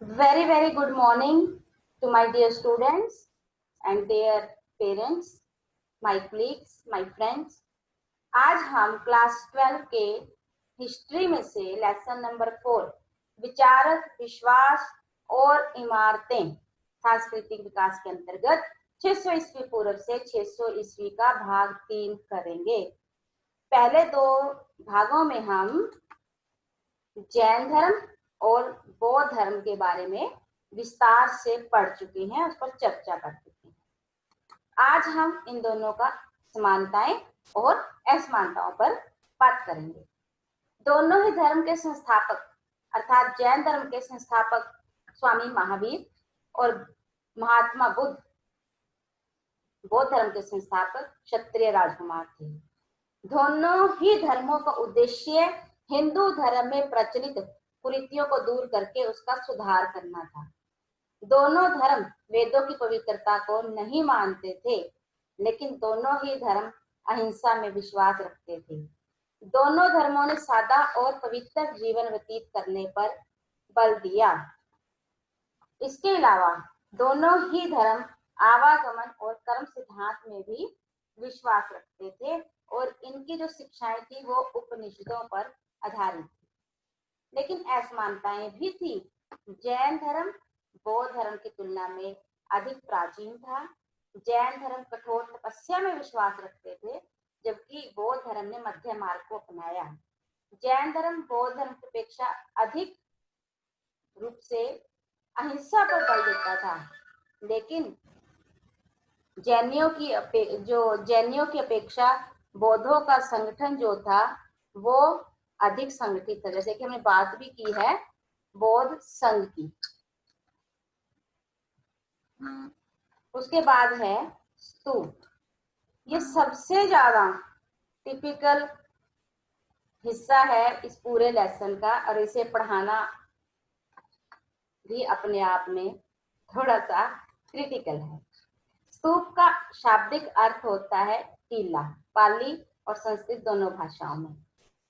Very good morning to my dear students and their parents, my colleagues, my friends. आज हम class 12 के history में से lesson number 4 विचारक विश्वास और इमारतें सांस्कृतिक विकास के अंतर्गत 600 ईस्वी पूर्व से 600 ईस्वी का भाग 3 करेंगे। पहले दो भागों में हम जैन धर्म और बौद्ध धर्म के बारे में विस्तार से पढ़ चुके हैं, उस पर चर्चा कर चुके हैं। आज हम इन दोनों का समानताएं और असमानताओं पर बात करेंगे। दोनों ही धर्म के संस्थापक अर्थात जैन धर्म के संस्थापक स्वामी महावीर और महात्मा बुद्ध बौद्ध धर्म के संस्थापक क्षत्रिय राजकुमार थे। दोनों ही धर्मों का उद्देश्य हिंदू धर्म में प्रचलित कुरीतियों को दूर करके उसका सुधार करना था। दोनों धर्म वेदों की पवित्रता को नहीं मानते थे, लेकिन दोनों ही धर्म अहिंसा में विश्वास रखते थे। दोनों धर्मों ने सादा और पवित्र जीवन व्यतीत करने पर बल दिया। इसके अलावा दोनों ही धर्म आवागमन और कर्म सिद्धांत में भी विश्वास रखते थे और इनकी जो शिक्षाएं थी वो उपनिषदों पर आधारित थी। लेकिन असमानताएं भी थी। जैन धर्म बौद्ध धर्म की तुलना में अधिक प्राचीन था। जैन धर्म कठोर तपस्या में विश्वास रखते थे, जबकि बौद्ध धर्म ने मध्य मार्ग को अपनाया। जैन धर्म बौद्ध धर्म की अपेक्षा अधिक रूप से अहिंसा पर बल देता था, लेकिन जैनियों की अपेक्षा बौद्धों का संगठन जो था वो अधिक संगठित था। जैसे कि हमने बात भी की है बौद्ध संघ की। उसके बाद है स्तूप। ये सबसे ज्यादा टिपिकल हिस्सा है इस पूरे लेसन का और इसे पढ़ाना भी अपने आप में थोड़ा सा क्रिटिकल है। स्तूप का शाब्दिक अर्थ होता है टीला, पाली और संस्कृत दोनों भाषाओं में।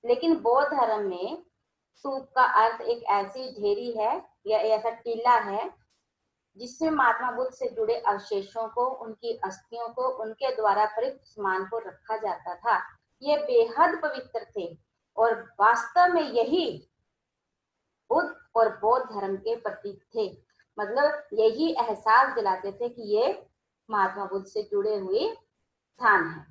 लेकिन बौद्ध धर्म में स्तूप का अर्थ एक ऐसी ढेरी है या ऐसा टीला है जिसमें महात्मा बुद्ध से जुड़े अवशेषों को, उनकी अस्थियों को, उनके द्वारा प्रयुक्त सामान को रखा जाता था। ये बेहद पवित्र थे और वास्तव में यही बुद्ध और बौद्ध धर्म के प्रतीक थे। मतलब यही एहसास दिलाते थे कि ये महात्मा बुद्ध से जुड़े हुए स्थान है।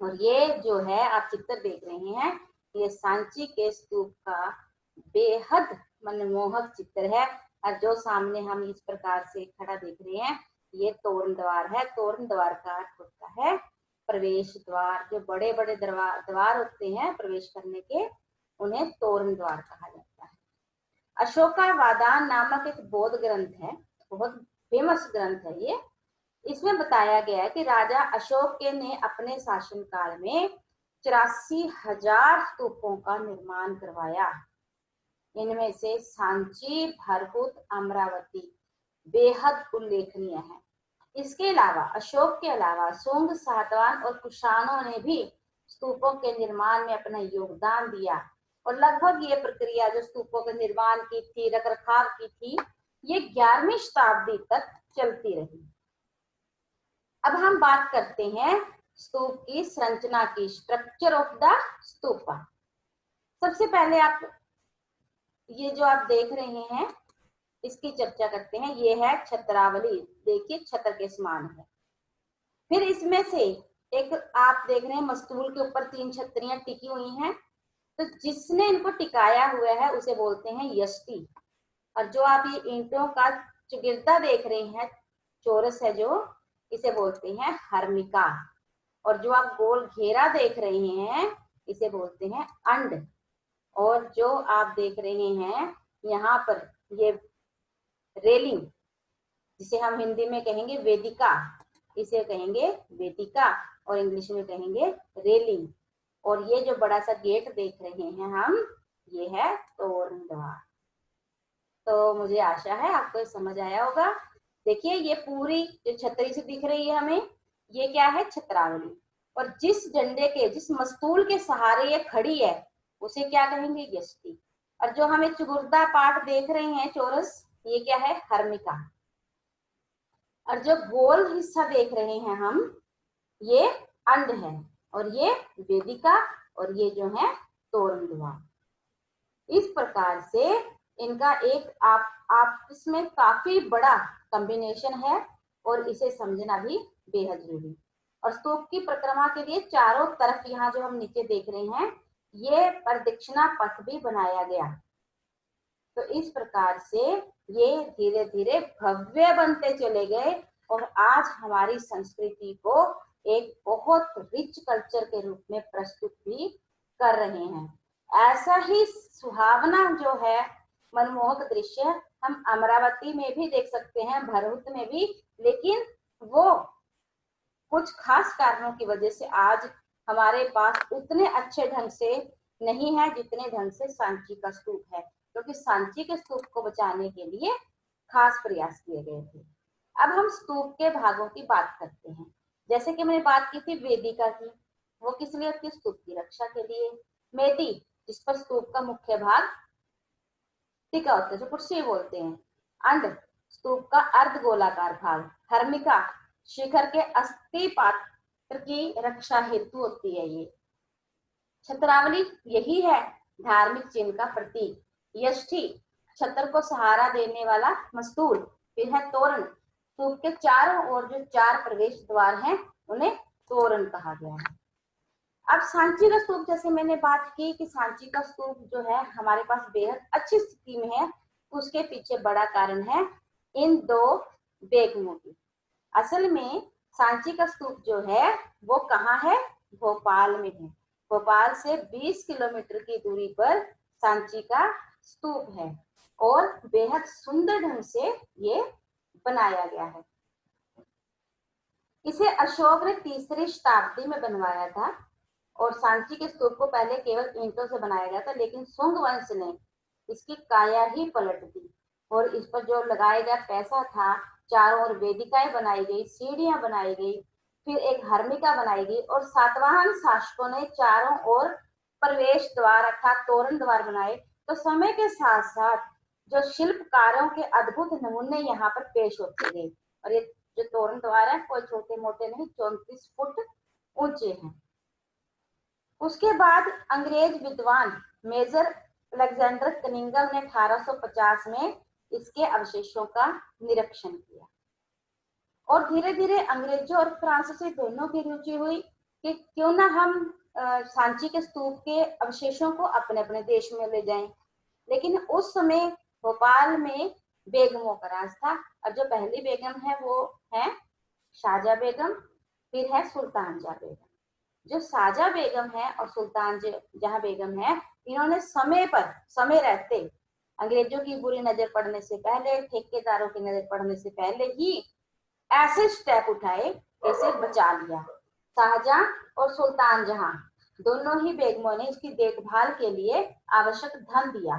और ये जो है आप चित्र देख रहे हैं, ये सांची के स्तूप का बेहद मनमोहक चित्र है। और जो सामने हम इस प्रकार से खड़ा देख रहे हैं, ये तोरण द्वार है। तोरण द्वार का अर्थ होता है प्रवेश द्वार। जो बड़े बड़े द्वार होते हैं प्रवेश करने के, उन्हें तोरण द्वार कहा जाता है। अशोकावादान नामक एक बौद्ध ग्रंथ है, बहुत फेमस ग्रंथ है ये। इसमें बताया गया है कि राजा अशोक के ने अपने शासनकाल में 84,000 स्तूपों का निर्माण करवाया। इनमें से सांची, भरहुत, अमरावती बेहद उल्लेखनीय है। इसके अलावा अशोक के अलावा सुंग, सातवाहन और कुषाणों ने भी स्तूपों के निर्माण में अपना योगदान दिया और लगभग ये प्रक्रिया जो स्तूपों के निर्माण की थी, रखरखाव की थी, ये 11वीं शताब्दी तक चलती रही। अब हम बात करते हैं स्तूप की संरचना की, स्ट्रक्चर ऑफ द स्तूपा। सबसे पहले आप ये जो आप देख रहे हैं इसकी चर्चा करते हैं। ये है छत्रावली, देखिए छत्र के समान है। फिर इसमें से एक आप देख रहे हैं मस्तूल के ऊपर 3 छतरियां टिकी हुई हैं, तो जिसने इनको टिकाया हुआ है उसे बोलते हैं यष्टि। और जो आप ये ईंटों का चुगिरदा देख रहे हैं, चौरस है जो, इसे बोलते हैं हर्मिका। और जो आप गोल घेरा देख रहे हैं इसे बोलते हैं अंड। और जो आप देख रहे हैं यहाँ पर ये रेलिंग, जिसे हम हिंदी में कहेंगे वेदिका, इसे कहेंगे वेदिका और इंग्लिश में कहेंगे रेलिंग। और ये जो बड़ा सा गेट देख रहे हैं हम, ये है तोरण द्वार। तो मुझे आशा है आपको समझ आया होगा। देखिए ये पूरी जो छतरी से दिख रही है हमें, ये क्या है, छत्रावली। और जिस झंडे के, जिस मस्तूल के सहारे ये खड़ी है उसे क्या कहेंगे, यष्टि। और जो हम एक चुगुर्दा पार्ट देख रहे हैं चौरस, ये क्या है? हर्मिका। और जो गोल हिस्सा देख रहे हैं हम, ये अंड है, और ये वेदिका, और ये जो है तोरण द्वार। इस प्रकार से इनका एक आपस में काफी बड़ा कॉम्बिनेशन है, और इसे समझना भी बेहद जरूरी। और स्तूप की परिक्रमा के लिए चारों तरफ, यहाँ जो हम नीचे देख रहे हैं, ये प्रदक्षिणा पथ भी बनाया गया। तो इस प्रकार से ये धीरे धीरे भव्य बनते चले गए, और आज हमारी संस्कृति को एक बहुत रिच कल्चर के रूप में प्रस्तुत भी कर रहे हैं। ऐसा ही सुहावना जो है मनमोहक दृश्य हम अमरावती में भी देख सकते हैं, भरूच में भी, लेकिन वो कुछ खास कारणों की वजह से आज हमारे पास उतने अच्छे ढंग से नहीं है जितने ढंग से सांची का स्तूप है, क्योंकि सांची के स्तूप को बचाने के लिए खास प्रयास किए गए थे। अब हम स्तूप के भागों की बात करते हैं। जैसे कि मैंने बात की थी वेदिका की, वो किस लिए होती है? स्तूप की रक्षा के लिए। मेदी, जिस पर स्तूप का मुख्य भाग टिका होता है, जो कुर्सी बोलते हैं। अंड, स्तूप का अर्ध गोलाकार भाग। हर्मिका, शिखर के अस्थि पात्र की रक्षा हेतु होती है ये। छत्रावली, यही है धार्मिक चिन्ह का प्रतीक। यष्टि, छत्र को सहारा देने वाला मस्तूल। फिर है तोरण, स्तूप के चारों ओर जो 4 प्रवेश द्वार हैं, उन्हें तोरण कहा गया है। अब सांची का स्तूप, जैसे मैंने बात की कि सांची का स्तूप जो है हमारे पास बेहद अच्छी स्थिति में है, उसके पीछे बड़ा कारण है इन 2 बेगमों की। असल में सांची का स्तूप जो है वो कहाँ है? भोपाल में है। भोपाल से 20 किलोमीटर की दूरी पर सांची का स्तूप है, और बेहद सुंदर ढंग से ये बनाया गया है। इसे अशोक ने 3री शताब्दी में बनवाया था, और सांची के स्तूप को पहले केवल ईंटों से बनाया गया था, लेकिन सुंग वंश ने इसकी काया ही पलट दी, और इस पर जो लगाया गया पैसा था, चारों ओर वेदिकाएं बनाई गई, सीढ़ियां बनाई गई, फिर एक हर्मिका बनाई गई, और सातवाहन शासकों ने चारों ओर प्रवेश द्वार अर्थात तोरण द्वार बनाए। तो समय के साथ साथ जो शिल्पकारों के अद्भुत नमूने यहाँ पर पेश होते गए, और ये जो तोरण द्वार है कोई छोटे मोटे नहीं, 34 फुट ऊंचे हैं। उसके बाद अंग्रेज विद्वान मेजर अलेक्जेंडर कनिंगम ने 1850 में इसके अवशेषों का निरीक्षण किया, और धीरे धीरे अंग्रेजों और फ्रांसीसी दोनों की रुचि हुई कि क्यों ना हम सांची के स्तूप के अवशेषों को अपने अपने देश में ले जाएं। लेकिन उस समय भोपाल में बेगमों का राज था, और जो पहली बेगम है वो है शाहजहां बेगम, फिर है सुल्तान जहां बेगम। जो शाहजहां बेगम है और सुल्तान जहां बेगम है, इन्होंने समय रहते, अंग्रेजों की बुरी नजर पड़ने से पहले, ठेकेदारों की नजर पड़ने से पहले ही ऐसे स्टेप उठाए, इसे बचा लिया। शाहजहां और सुल्तान जहां दोनों ही बेगमों ने इसकी देखभाल के लिए आवश्यक धन दिया,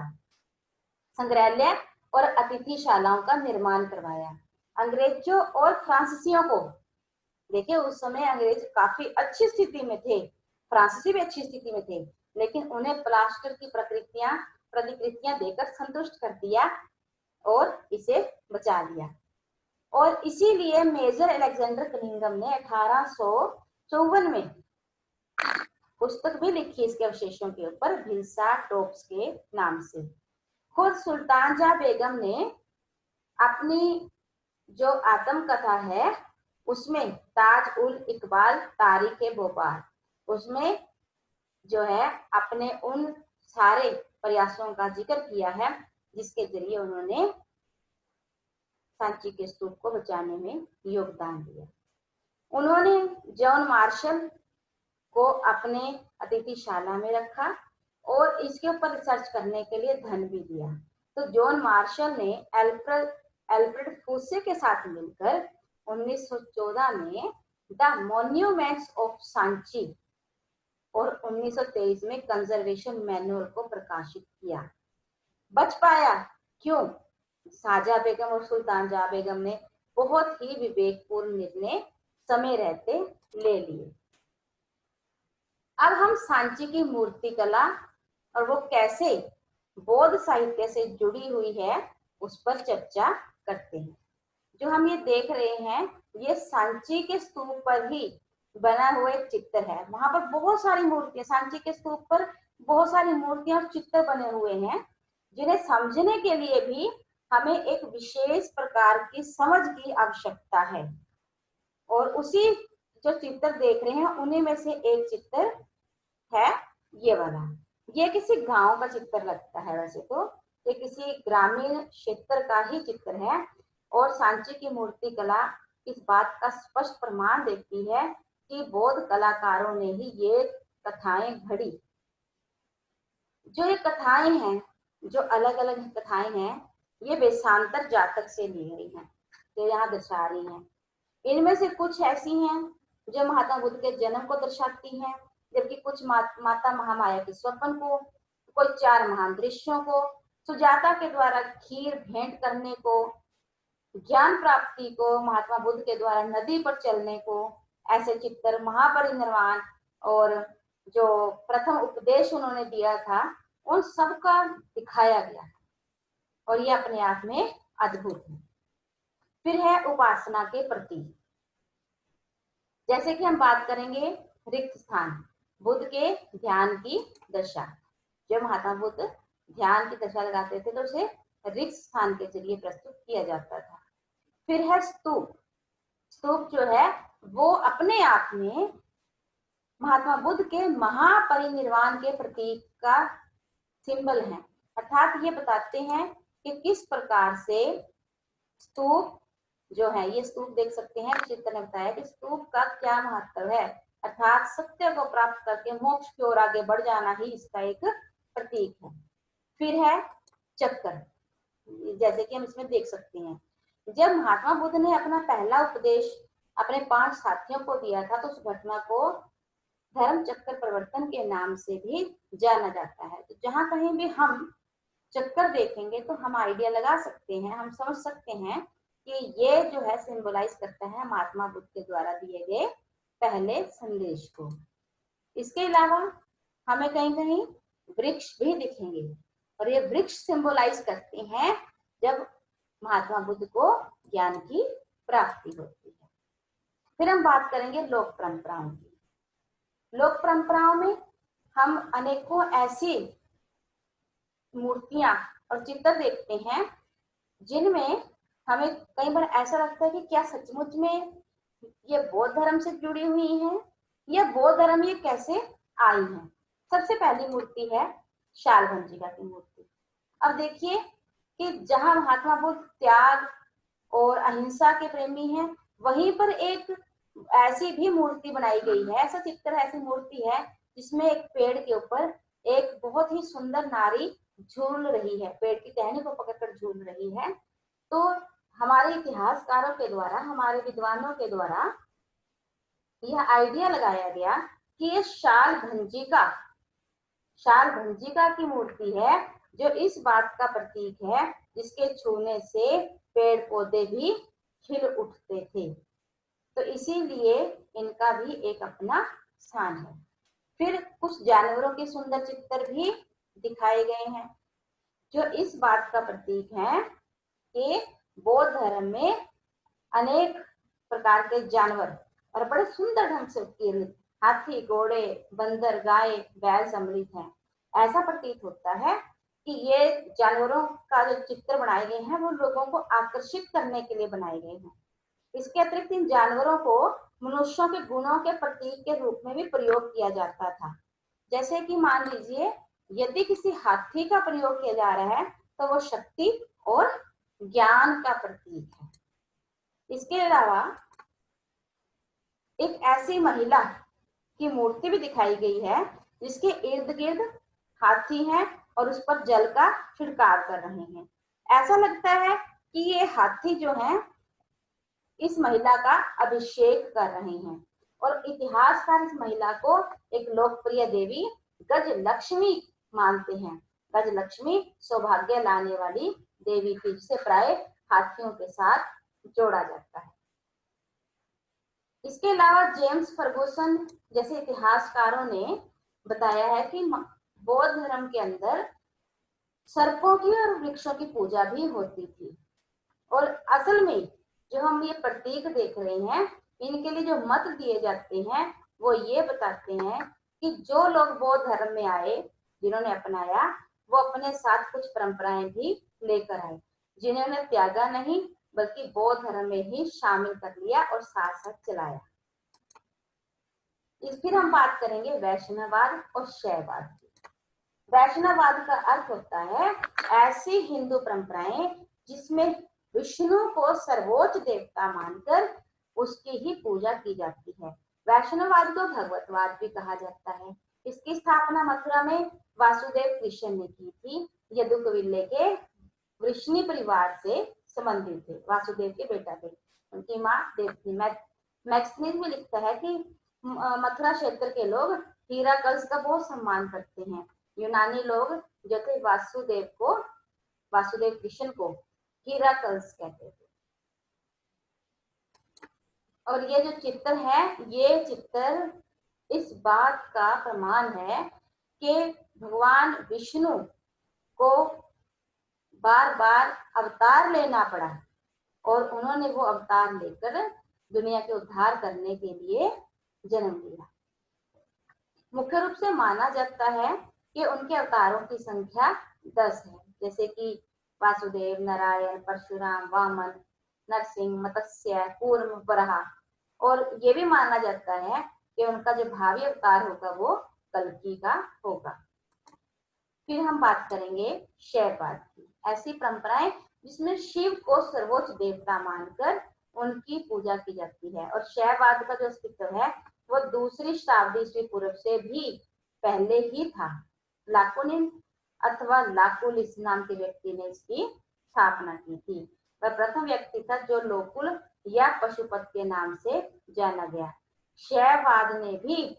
संग्रहालय और अतिथिशालाओं का निर्माण करवाया। अंग्रेजों और फ्रांसीसियों को, देखिए उस समय अंग्रेज काफी अच्छी स्थिति में थे, फ्रांसीसी भी अच्छी स्थिति में थे, लेकिन उन्हें प्लास्टर की प्रतिकृतियां देकर संतुष्ट कर दिया और इसे बचा लिया। और इसीलिए मेजर अलेक्जेंडर कनिंगम ने 1854 में पुस्तक भी लिखी इसके अवशेषों के ऊपर, भिलसा टॉप्स के नाम से। खुद सुल्तान जहां बेगम ने अपनी जो आत्मकथा है उसमें ताज उल इकबाल तारीख भोपाल, उसमें जो है अपने उन सारे प्रयासों का जिक्र किया है जिसके जरिए उन्होंने सांची के स्तूप को बचाने में योगदान दिया। उन्होंने जॉन मार्शल को अपने अतिथिशाला में रखा और इसके ऊपर रिसर्च करने के लिए धन भी दिया। तो जॉन मार्शल ने एल्फ्रेड फूसे के साथ मिलकर 1914 में द मॉन्यूमेंट्स ऑफ सांची और 1923 में कंजर्वेशन मैनुअल को प्रकाशित किया। बच पाया क्यों? शाहजहां बेगम और सुल्तान जहां बेगम ने बहुत ही विवेकपूर्ण निर्णय समय रहते ले लिए। अब हम सांची की मूर्ति कला और वो कैसे बौद्ध साहित्य से जुड़ी हुई है उस पर चर्चा करते हैं। जो हम ये देख रहे हैं ये सांची के स्तूप पर ही बना हुआ एक चित्र है। वहां पर बहुत सारी मूर्तियां, सांची के स्तूप पर बहुत सारी मूर्तियां और चित्र बने हुए हैं, जिन्हें समझने के लिए भी हमें एक विशेष प्रकार की समझ की आवश्यकता है। और उसी जो चित्र देख रहे हैं उन्हीं में से एक चित्र है ये वाला। ये किसी गांव का चित्र लगता है, वैसे तो ये किसी ग्रामीण क्षेत्र का ही चित्र है। और सांची की मूर्ति कला इस बात का स्पष्ट प्रमाण देती है कि बौद्ध कलाकारों ने ही ये कथाएं घड़ी। जो ये कथाएं हैं, जो अलग अलग कथाएं हैं, ये वेशांतर जातक से ली गई हैं, जो यहाँ दर्शा रही हैं। इनमें से कुछ ऐसी हैं जो महात्मा बुद्ध के जन्म को दर्शाती हैं, जबकि कुछ माता महामाया के स्वप्न को, कोई 4 महान दृश्यों को, सुजाता के द्वारा खीर भेंट करने को, ज्ञान प्राप्ति को, महात्मा बुद्ध के द्वारा नदी पर चलने को, ऐसे चित्र महापरिनिर्वाण और जो प्रथम उपदेश उन्होंने दिया था उन सबका दिखाया गया और ये अपने आप में अद्भुत है। फिर है उपासना के प्रतीक। जैसे कि हम बात करेंगे रिक्त स्थान, बुद्ध के ध्यान की दशा। जब महात्मा बुद्ध ध्यान की दशा लगाते थे तो उसे रिक्त स्थान के जरिए प्रस्तुत किया जाता था। फिर है स्तूप। स्तूप जो है वो अपने आप में महात्मा बुद्ध के महापरिनिर्वाण के प्रतीक का सिंबल है, अर्थात ये बताते हैं कि किस प्रकार से स्तूप जो है, ये स्तूप देख सकते हैं, चित्र ने बताया कि स्तूप का क्या महत्व है, अर्थात सत्य को प्राप्त करके मोक्ष की ओर आगे बढ़ जाना ही इसका एक प्रतीक है। फिर है चक्कर, जैसे कि हम इसमें देख सकते हैं, जब महात्मा बुद्ध ने अपना पहला उपदेश अपने 5 साथियों को दिया था तो उस घटना को धर्म चक्कर परिवर्तन के नाम से भी जाना जाता है। तो जहां कहीं भी हम चक्कर देखेंगे तो हम आइडिया लगा सकते हैं, हम समझ सकते हैं कि ये जो है सिंबलाइज करता है महात्मा बुद्ध के द्वारा दिए गए पहले संदेश को। इसके अलावा हमें कहीं कहीं वृक्ष भी दिखेंगे और ये वृक्ष सिंबलाइज करते हैं जब महात्मा बुद्ध को ज्ञान की प्राप्ति होती है। फिर हम बात करेंगे लोक परंपराओं की। लोक परंपराओं में हम अनेकों ऐसी मूर्तियां और चित्र देखते हैं जिनमें हमें कई बार ऐसा लगता है कि क्या सचमुच में ये बौद्ध धर्म से जुड़ी हुई है, या बौद्ध धर्म ये कैसे आई है। सबसे पहली मूर्ति है शालभंजिका की मूर्ति। अब देखिए कि जहां महात्मा बुद्ध त्याग और अहिंसा के प्रेमी हैं, वहीं पर एक ऐसी भी मूर्ति बनाई गई है, ऐसा चित्र, ऐसी मूर्ति है जिसमें एक पेड़ के ऊपर एक बहुत ही सुंदर नारी झूल रही है, पेड़ की टहनी को पकड़कर झूल रही है। तो हमारे इतिहासकारों के द्वारा, हमारे विद्वानों के द्वारा यह आइडिया लगाया गया कि ये शाल भंजिका की मूर्ति है, जो इस बात का प्रतीक है जिसके छूने से पेड़ पौधे भी खिल उठते थे। तो इसीलिए इनका भी एक अपना स्थान है। फिर कुछ जानवरों के सुंदर चित्र भी दिखाए गए हैं जो इस बात का प्रतीक है कि बौद्ध धर्म में अनेक प्रकार के जानवर और बड़े सुंदर ढंग से उत्कीर्णित, हाथी, घोड़े, बंदर, गाय, बैल सम्मिलित हैं। ऐसा प्रतीत होता है कि ये जानवरों का जो चित्र बनाए गए हैं वो लोगों को आकर्षित करने के लिए बनाए गए हैं। इसके अतिरिक्त इन जानवरों को मनुष्यों के गुणों के प्रतीक के रूप में भी प्रयोग किया जाता था। जैसे कि मान लीजिए यदि किसी हाथी का प्रयोग किया जा रहा है तो वो शक्ति और ज्ञान का प्रतीक है। इसके अलावा एक ऐसी महिला की मूर्ति भी दिखाई गई है जिसके इर्द गिर्द हाथी हैं और उस पर जल का छिड़काव कर रहे हैं। ऐसा लगता है कि ये हाथी जो है इस महिला का अभिषेक कर रहे हैं और इतिहासकार इस महिला को एक लोकप्रिय देवी गज लक्ष्मी मानते हैं। गज लक्ष्मी सौभाग्य लाने वाली देवी थी जिसे प्राय हाथियों के साथ जोड़ा जाता है। इसके अलावा जेम्स फर्गुसन जैसे इतिहासकारों ने बताया है कि बौद्ध धर्म के अंदर सर्पों की और वृक्षों की पूजा भी होती थी। और असल में जो हम ये प्रतीक देख रहे हैं, इनके लिए जो मत दिए जाते हैं वो ये बताते हैं कि जो लोग बौद्ध धर्म में आए, जिन्होंने अपनाया, वो अपने साथ कुछ परंपराएं भी लेकर आए, जिन्होंने त्यागा नहीं बल्कि बौद्ध धर्म में ही शामिल कर लिया और साथ साथ चलाया। फिर हम बात करेंगे वैष्णववाद और शैववाद की। वैष्णववाद का अर्थ होता है ऐसी हिंदू परंपराएं जिसमें विष्णु को सर्वोच्च देवता मानकर उसकी ही पूजा की जाती है। वैष्णववाद को भगवतवाद भी कहा जाता है। इसकी स्थापना मथुरा में वासुदेव कृष्ण ने की थी। यदुकविल्ले के वृष्णि परिवार से संबंधित थे, वासुदेव के बेटा थे, उनकी माँ देवकी। मैक्सनिस भी लिखता है कि मथुरा क्षेत्र के लोग हीरा कलश का बहुत सम्मान करते हैं। यूनानी लोग जो थे वासुदेव कृष्ण को हीरा कलश कहते थे। और ये जो चित्र है, ये चित्र इस बात का प्रमाण है कि भगवान विष्णु को बार बार अवतार लेना पड़ा और उन्होंने वो अवतार लेकर दुनिया के उद्धार करने के लिए जन्म लिया। मुख्य रूप से माना जाता है कि उनके अवतारों की संख्या 10 है, जैसे कि वासुदेव, नारायण, परशुराम, वामन, नरसिंह, मत्स्य, कूर्म, वराह। और ये भी माना जाता है कि उनका जो भावी अवतार होगा वो कल्कि का होगा। फिर हम बात करेंगे शैववाद की। ऐसी परंपराएं जिसमें शिव को सर्वोच्च देवता मानकर उनकी पूजा की जाती है। और शैववाद का जो अस्तित्व है वो दूसरी शताब्दी ईस्वी पूर्व से भी पहले ही था। लाकुनिन अथवा लाकुलिस नाम के व्यक्ति ने इसकी स्थापना की थी। वह प्रथम व्यक्ति था जो लोकुल या पशुपत के नाम से जाना गया। शैववाद ने भी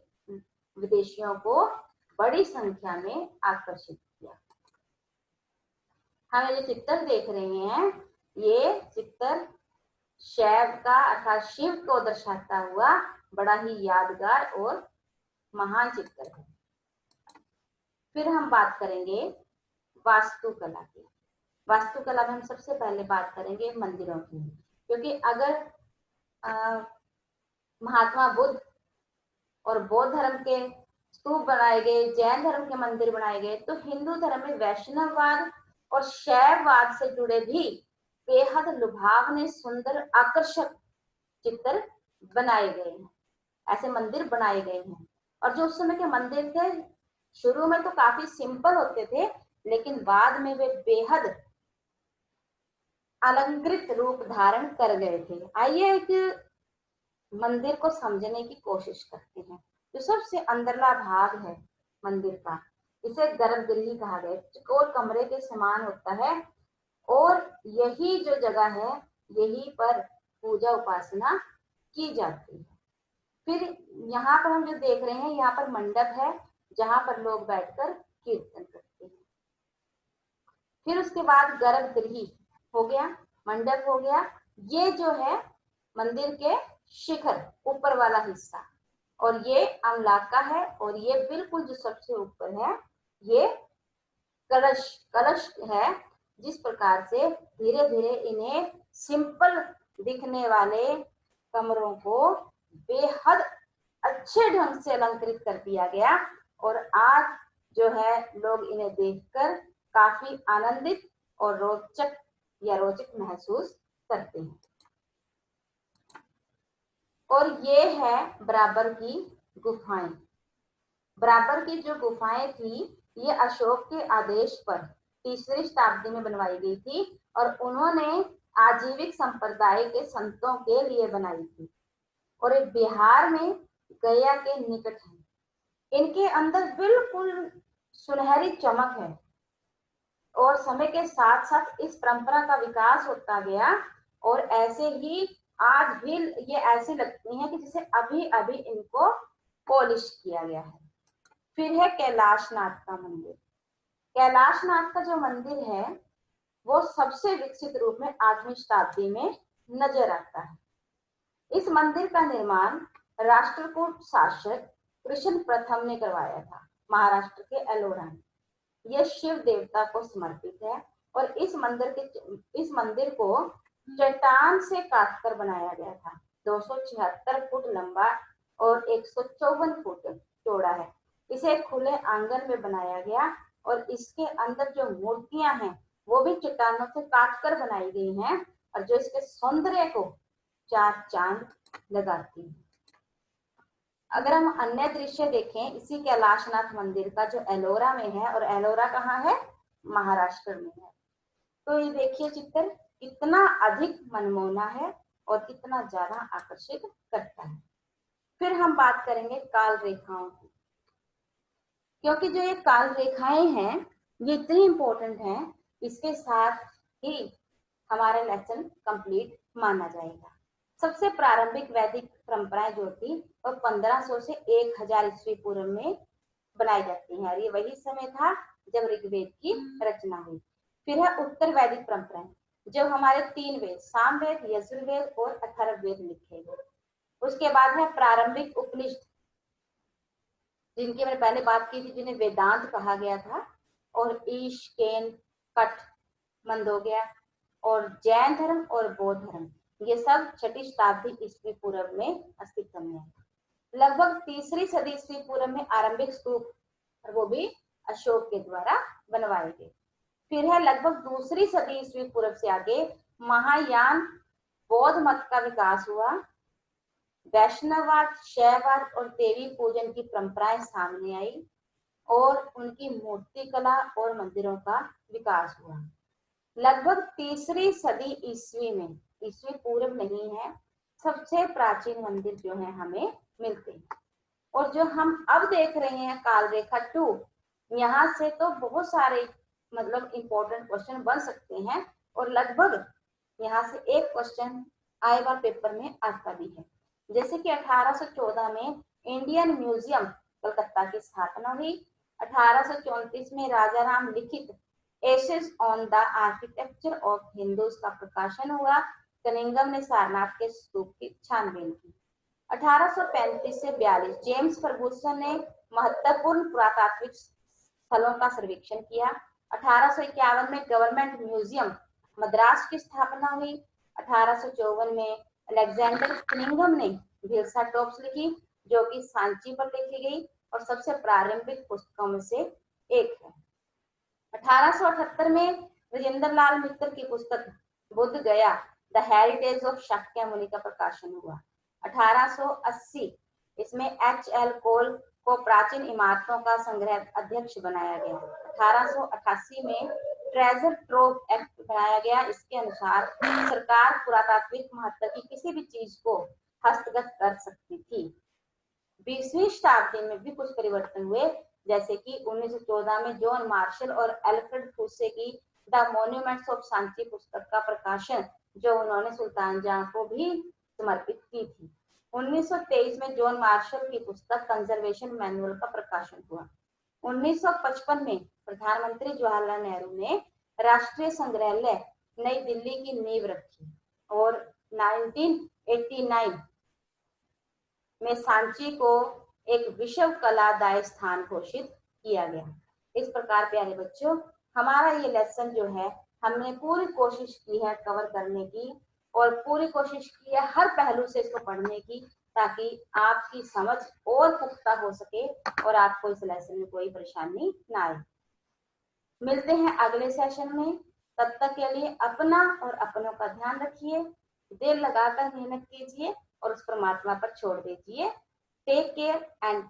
विदेशियों को बड़ी संख्या में आकर्षित किया। हम ये चित्र देख रहे हैं, ये चित्र शैव का अर्थात शिव को दर्शाता हुआ बड़ा ही यादगार और महान चित्र है। फिर हम बात करेंगे वास्तुकला की। वास्तुकला में हम सबसे पहले बात करेंगे मंदिरों की, क्योंकि अगर महात्मा बुद्ध और बौद्ध धर्म के स्तूप बनाए गए, जैन धर्म के मंदिर बनाए गए, तो हिंदू धर्म में वैष्णववाद और शैववाद से जुड़े भी बेहद लुभावने, सुंदर, आकर्षक चित्र बनाए गए हैं, ऐसे मंदिर बनाए गए हैं। और जो उस समय के मंदिर थे, शुरू में तो काफी सिंपल होते थे, लेकिन बाद में वे बेहद अलंकृत रूप धारण कर गए थे। आइए एक मंदिर को समझने की कोशिश करते हैं। जो सबसे अंदरला भाग है मंदिर का, इसे गर्भगृह कहा गया, चौकोर कमरे के समान होता है और यही जो जगह है, यही पर पूजा उपासना की जाती है। फिर यहाँ पर हम जो देख रहे हैं, यहाँ पर मंडप है जहां पर लोग बैठकर कीर्तन करते हैं। फिर उसके बाद गर्भगृह हो गया, मंडप हो गया। ये जो है मंदिर के शिखर, ऊपर वाला हिस्सा, और ये अमलाका है, और ये बिल्कुल जो सबसे ऊपर है ये कलश है। जिस प्रकार से धीरे धीरे इन्हें सिंपल दिखने वाले कमरों को बेहद अच्छे ढंग से अलंकृत कर दिया गया, और आज जो है लोग इन्हें देखकर काफी आनंदित और रोचक महसूस करते हैं। और ये है बराबर की गुफाएं। बराबर की जो गुफाएं थी, ये अशोक के आदेश पर 3री शताब्दी में बनवाई गई थी, और उन्होंने आजीविक संप्रदाय के संतों के लिए बनाई थी, और ये बिहार में गया के निकट है। इनके अंदर बिल्कुल सुनहरी चमक है, और समय के साथ साथ इस परंपरा का विकास होता गया, और ऐसे ही आज भी ये ऐसी लगती हैं कि जैसे अभी अभी इनको पॉलिश किया गया है। फिर है कैलाशनाथ का मंदिर। कैलाशनाथ का जो मंदिर है वो सबसे विकसित रूप में 8वीं शताब्दी में नजर आता है। इस मंदिर का निर्माण राष्ट्रकूट शासक कृष्ण प्रथम ने करवाया था, महाराष्ट्र के एलोरा में। यह शिव देवता को समर्पित है और इस मंदिर को चट्टान से काटकर बनाया गया था। 276 फुट लंबा और 154 फुट चौड़ा है। इसे खुले आंगन में बनाया गया और इसके अंदर जो मूर्तियां हैं वो भी चट्टानों से काटकर बनाई गई हैं और जो इसके सौंदर्य को चार चांद लगाती है। अगर हम अन्य दृश्य देखें इसी कैलाशनाथ मंदिर का, जो एलोरा में है, और एलोरा कहाँ है? महाराष्ट्र में है। तो ये देखिए चित्र कितना अधिक मनमोहना है और कितना ज्यादा आकर्षित करता है। फिर हम बात करेंगे काल रेखाओं की, क्योंकि जो ये काल रेखाएं हैं ये इतनी इंपॉर्टेंट हैं, इसके साथ ही हमारा लेसन कंप्लीट माना जाएगा। सबसे प्रारंभिक वैदिक परंपराएं जो थी वो 1500 से 1000 ईस्वी पूर्व में बनाई जाती हैं और ये वही समय था जब ऋग्वेद की रचना हुई। फिर है उत्तर वैदिक परंपराएं, जो हमारे 3 वेद सामवेद, यजुर्वेद और अथर्ववेद लिखे गए। उसके बाद है प्रारंभिक उपनिषद, जिनकी मैंने पहले बात की थी, जिन्हें वेदांत कहा गया था, और ईश, केन, कठ, मंदोग्या और जैन धर्म और बौद्ध धर्म, ये सब 6ठी शताब्दी ईस्वी पूर्व में अस्तित्व में है। लगभग 3री सदी ईस्वी पूर्व में आरंभिक स्तूप, और वो भी अशोक के द्वारा बनवाए गए। फिर है लगभग 2री सदी ईस्वी पूर्व से आगे महायान बौद्ध मत का विकास हुआ। वैष्णववाद, शैववाद और देवी पूजन की परंपराएं सामने आई और उनकी मूर्ति कला और मंदिरों का विकास हुआ। लगभग 3री सदी ईस्वी में, ईस्वी पूर्व नहीं है, सबसे प्राचीन मंदिर जो है हमें मिलते हैं। और जो हम अब देख रहे हैं काल रेखा 2, यहाँ से तो बहुत सारे मतलब इंपॉर्टेंट क्वेश्चन बन सकते हैं और लगभग यहाँ से एक क्वेश्चन आए बार पेपर में आता भी है। जैसे कि 1814 में इंडियन म्यूजियम कलकत्ता की स्थापना हुई। 1834 में राजा राम लिखित essays on the architecture of Hindus का प्रकाशन हुआ। कनिंगम ने सारनाथ के स्तूप की छानबीन की। 1835 से 42 जेम्स फर्गुसन ने महत्वपूर्ण पुरातात्विक स्थलों का सर्वेक्षण किया। 1851 में गवर्नमेंट म्यूजियम मद्रास की स्थापना हुई। 1854 में अलेक्जेंडर कनिंगम ने भिल्सा टॉप्स लिखी, जो कि सांची पर लिखी गई और सबसे प्रारंभिक पुस्तकों में से एक है। 1878 में राजेंद्र लाल मित्तर की पुस्तक बुद्ध गया द हेरिटेज ऑफ शाक्य मुनि का प्रकाशन हुआ। 1880 इसमें एच.एल. कोल को प्राचीन इमारतों का संग्रह अध्यक्ष बनाया गया। 1888 में ट्रेजर ट्रोव एक्ट बनाया गया। इसके अनुसार सरकार पुरातात्विक महत्व की किसी भी चीज को हस्तगत कर सकती थी। 20वीं शताब्दी में भी कुछ परिवर्तन हुए, जैसे कि 1914 में जॉन मार्शल और एल्फ्रेड फुसे की द मॉन्यूमेंट्स ऑफ सांची पुस्तक का प्रकाशन, जो उन्होंने सुल्तान जहां को भी समर्पित की थी। 1923 में जॉन मार्शल की पुस्तक कंजर्वेशन मैनुअल का प्रकाशन हुआ। 1955 में प्रधानमंत्री जवाहरलाल नेहरू ने राष्ट्रीय संग्रहालय नई दिल्ली की नींव रखी और 1989 में सांची को एक विश्व कलादाय स्थान घोषित किया गया। इस प्रकार प्यारे बच्चों, हमारा ये लेसन जो है हमने पूरी कोशिश की है कवर करने की और पूरी कोशिश की है हर पहलू से इसको पढ़ने की, ताकि आपकी समझ और पुख्ता हो सके और आपको इस लेसन में कोई परेशानी ना आए। मिलते हैं अगले सेशन में, तब तक के लिए अपना और अपनों का ध्यान रखिए, दिल लगाकर मेहनत कीजिए और उस परमात्मा पर छोड़ दीजिए। Take care and